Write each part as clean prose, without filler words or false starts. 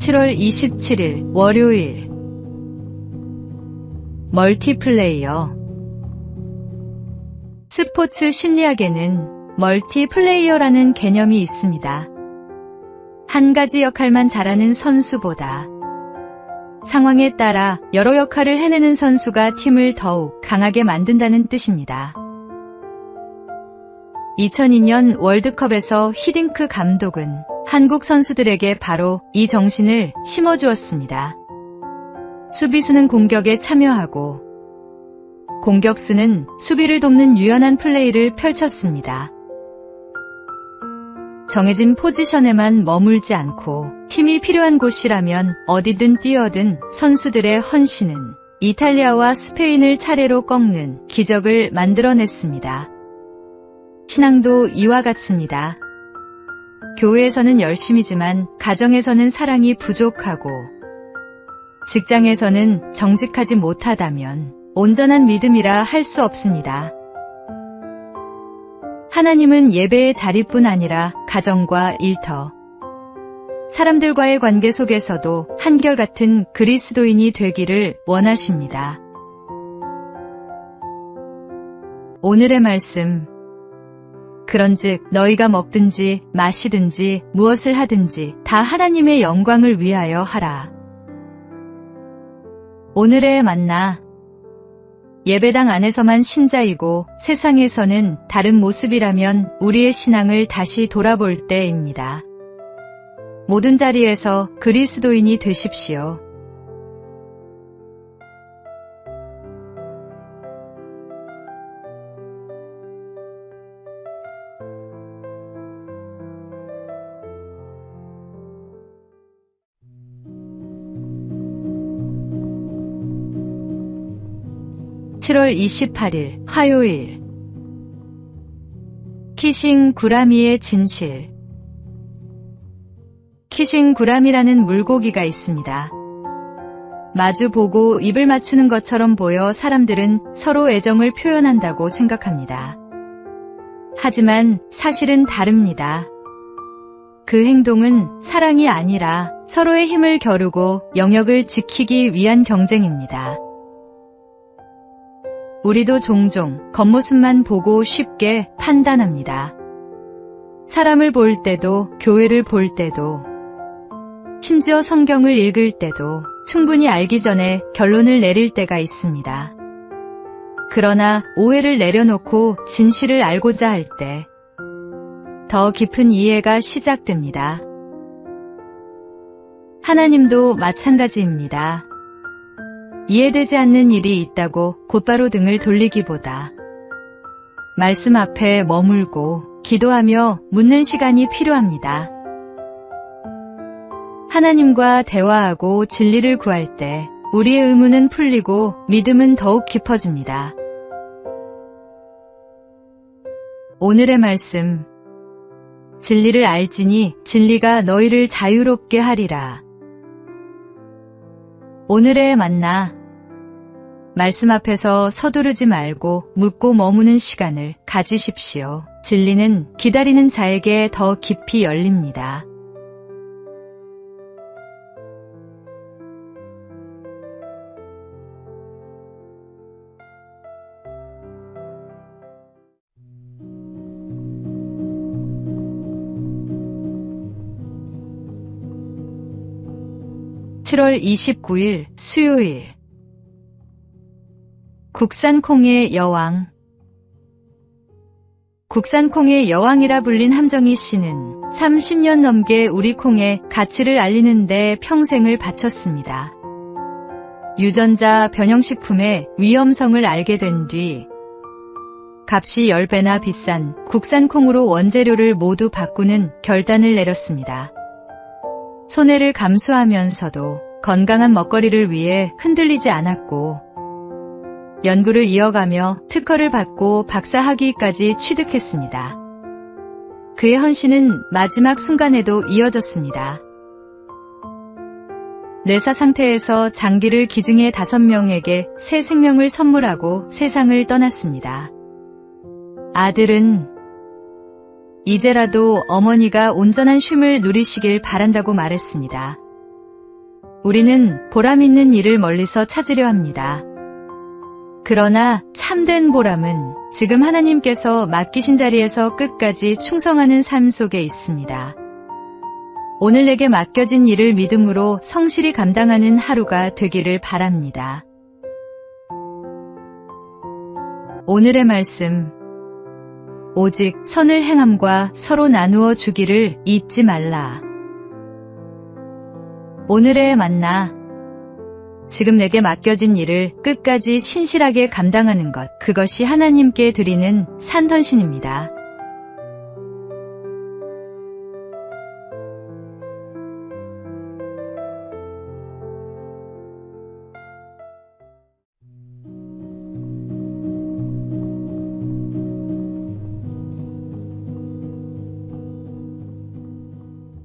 7월 27일 월요일 멀티플레이어. 스포츠 심리학에는 멀티플레이어라는 개념이 있습니다. 한 가지 역할만 잘하는 선수보다 상황에 따라 여러 역할을 해내는 선수가 팀을 더욱 강하게 만든다는 뜻입니다. 2002년 월드컵에서 히딩크 감독은 한국 선수들에게 바로 이 정신을 심어주었습니다. 수비수는 공격에 참여하고 공격수는 수비를 돕는 유연한 플레이를 펼쳤습니다. 정해진 포지션에만 머물지 않고 팀이 필요한 곳이라면 어디든 뛰어든 선수들의 헌신은 이탈리아와 스페인을 차례로 꺾는 기적을 만들어냈습니다. 신앙도 이와 같습니다. 교회에서는 열심이지만 가정에서는 사랑이 부족하고 직장에서는 정직하지 못하다면 온전한 믿음이라 할 수 없습니다. 하나님은 예배의 자리뿐 아니라 가정과 일터, 사람들과의 관계 속에서도 한결같은 그리스도인이 되기를 원하십니다. 오늘의 말씀. 그런즉 너희가 먹든지 마시든지 무엇을 하든지 다 하나님의 영광을 위하여 하라. 오늘의 만나. 예배당 안에서만 신자이고 세상에서는 다른 모습이라면 우리의 신앙을 다시 돌아볼 때입니다. 모든 자리에서 그리스도인이 되십시오. (7월 28일) 화요일. 키싱구라미의 진실. 키싱구라미라는 물고기가 있습니다. 마주보고 입을 맞추는 것처럼 보여 사람들은 서로 애정을 표현한다고 생각합니다. 하지만 사실은 다릅니다. 그 행동은 사랑이 아니라 서로의 힘을 겨루고 영역을 지키기 위한 경쟁입니다. 우리도 종종 겉모습만 보고 쉽게 판단합니다. 사람을 볼 때도, 교회를 볼 때도, 심지어 성경을 읽을 때도 충분히 알기 전에 결론을 내릴 때가 있습니다. 그러나 오해를 내려놓고 진실을 알고자 할 때 더 깊은 이해가 시작됩니다. 하나님도 마찬가지입니다. 이해되지 않는 일이 있다고 곧바로 등을 돌리기보다 말씀 앞에 머물고 기도하며 묻는 시간이 필요합니다. 하나님과 대화하고 진리를 구할 때 우리의 의문은 풀리고 믿음은 더욱 깊어집니다. 오늘의 말씀. 진리를 알지니 진리가 너희를 자유롭게 하리라. 오늘의 만나. 말씀 앞에서 서두르지 말고 묻고 머무는 시간을 가지십시오. 진리는 기다리는 자에게 더 깊이 열립니다. (7월 29일) 수요일. 국산콩의 여왕. 국산콩의 여왕이라 불린 함정희 씨는 30년 넘게 우리 콩의 가치를 알리는 데 평생을 바쳤습니다. 유전자 변형식품의 위험성을 알게 된 뒤 값이 10배나 비싼 국산콩으로 원재료를 모두 바꾸는 결단을 내렸습니다. 손해를 감수하면서도 건강한 먹거리를 위해 흔들리지 않았고 연구를 이어가며 특허를 받고 박사학위까지 취득했습니다. 그의 헌신은 마지막 순간에도 이어졌습니다. 뇌사 상태에서 장기를 기증해 5명에게 새 생명을 선물하고 세상을 떠났습니다. 아들은 이제라도 어머니가 온전한 쉼을 누리시길 바란다고 말했습니다. 우리는 보람 있는 일을 멀리서 찾으려 합니다. 그러나 참된 보람은 지금 하나님께서 맡기신 자리에서 끝까지 충성하는 삶 속에 있습니다. 오늘 내게 맡겨진 일을 믿음으로 성실히 감당하는 하루가 되기를 바랍니다. 오늘의 말씀, 오직 선을 행함과 서로 나누어 주기를 잊지 말라. 오늘의 만나, 지금 내게 맡겨진 일을 끝까지 신실하게 감당하는 것, 그것이 하나님께 드리는 산헌신입니다.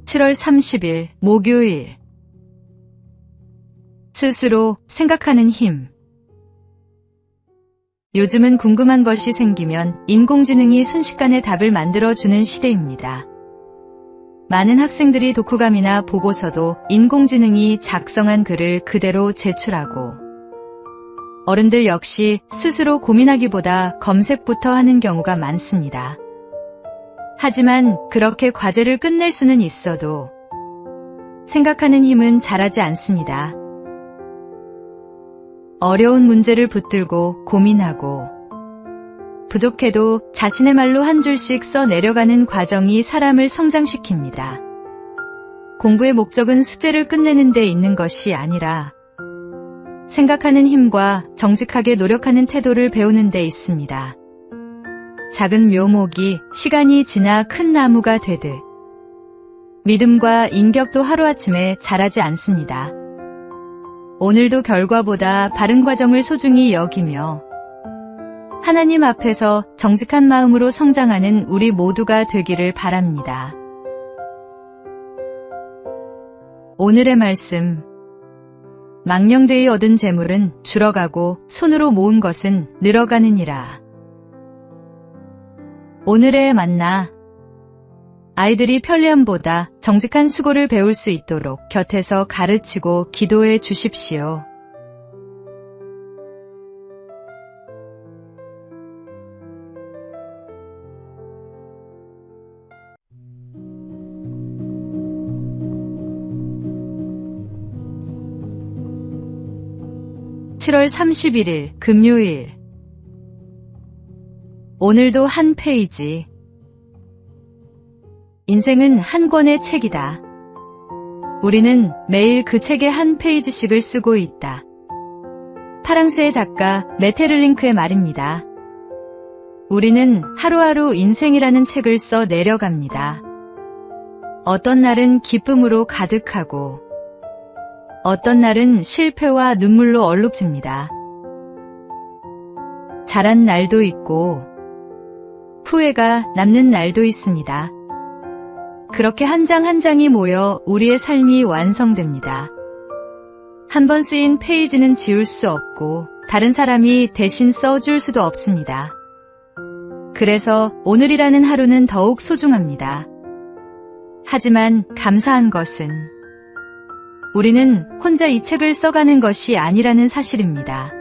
(7월 30일) 목요일. 스스로 생각하는 힘. 요즘은 궁금한 것이 생기면 인공지능이 순식간에 답을 만들어주는 시대입니다. 많은 학생들이 독후감이나 보고서도 인공지능이 작성한 글을 그대로 제출하고, 어른들 역시 스스로 고민하기보다 검색부터 하는 경우가 많습니다. 하지만 그렇게 과제를 끝낼 수는 있어도 생각하는 힘은 자라지 않습니다. 어려운 문제를 붙들고 고민하고 부족해도 자신의 말로 한 줄씩 써 내려가는 과정이 사람을 성장시킵니다. 공부의 목적은 숙제를 끝내는 데 있는 것이 아니라 생각하는 힘과 정직하게 노력하는 태도를 배우는 데 있습니다. 작은 묘목이 시간이 지나 큰 나무가 되듯 믿음과 인격도 하루아침에 자라지 않습니다. 오늘도 결과보다 바른 과정을 소중히 여기며 하나님 앞에서 정직한 마음으로 성장하는 우리 모두가 되기를 바랍니다. 오늘의 말씀, 망령되이 얻은 재물은 줄어가고 손으로 모은 것은 늘어가느니라. 오늘의 만나, 아이들이 편리함보다 정직한 수고를 배울 수 있도록 곁에서 가르치고 기도해 주십시오. (7월 31일) 금요일. 오늘도 한 페이지. 인생은 한 권의 책이다. 우리는 매일 그 책의 한 페이지씩을 쓰고 있다. 파랑새의 작가 메테를링크의 말입니다. 우리는 하루하루 인생이라는 책을 써 내려갑니다. 어떤 날은 기쁨으로 가득하고 어떤 날은 실패와 눈물로 얼룩집니다. 잘한 날도 있고 후회가 남는 날도 있습니다. 그렇게 한 장 한 장이 모여 우리의 삶이 완성됩니다. 한 번 쓰인 페이지는 지울 수 없고 다른 사람이 대신 써줄 수도 없습니다. 그래서 오늘이라는 하루는 더욱 소중합니다. 하지만 감사한 것은 우리는 혼자 이 책을 써가는 것이 아니라는 사실입니다.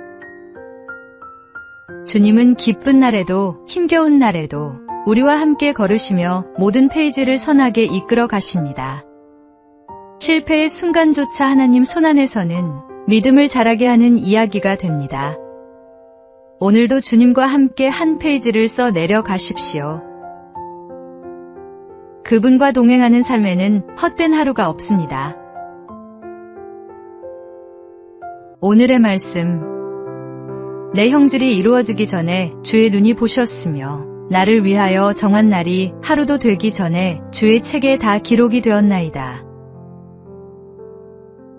주님은 기쁜 날에도 힘겨운 날에도 우리와 함께 걸으시며 모든 페이지를 선하게 이끌어 가십니다. 실패의 순간조차 하나님 손안에서는 믿음을 자라게 하는 이야기가 됩니다. 오늘도 주님과 함께 한 페이지를 써 내려가십시오. 그분과 동행하는 삶에는 헛된 하루가 없습니다. 오늘의 말씀, 내 형질이 이루어지기 전에 주의 눈이 보셨으며 나를 위하여 정한 날이 하루도 되기 전에 주의 책에 다 기록이 되었나이다.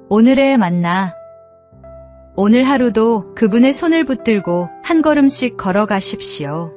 오늘의 만나, 오늘 하루도 그분의 손을 붙들고 한 걸음씩 걸어가십시오.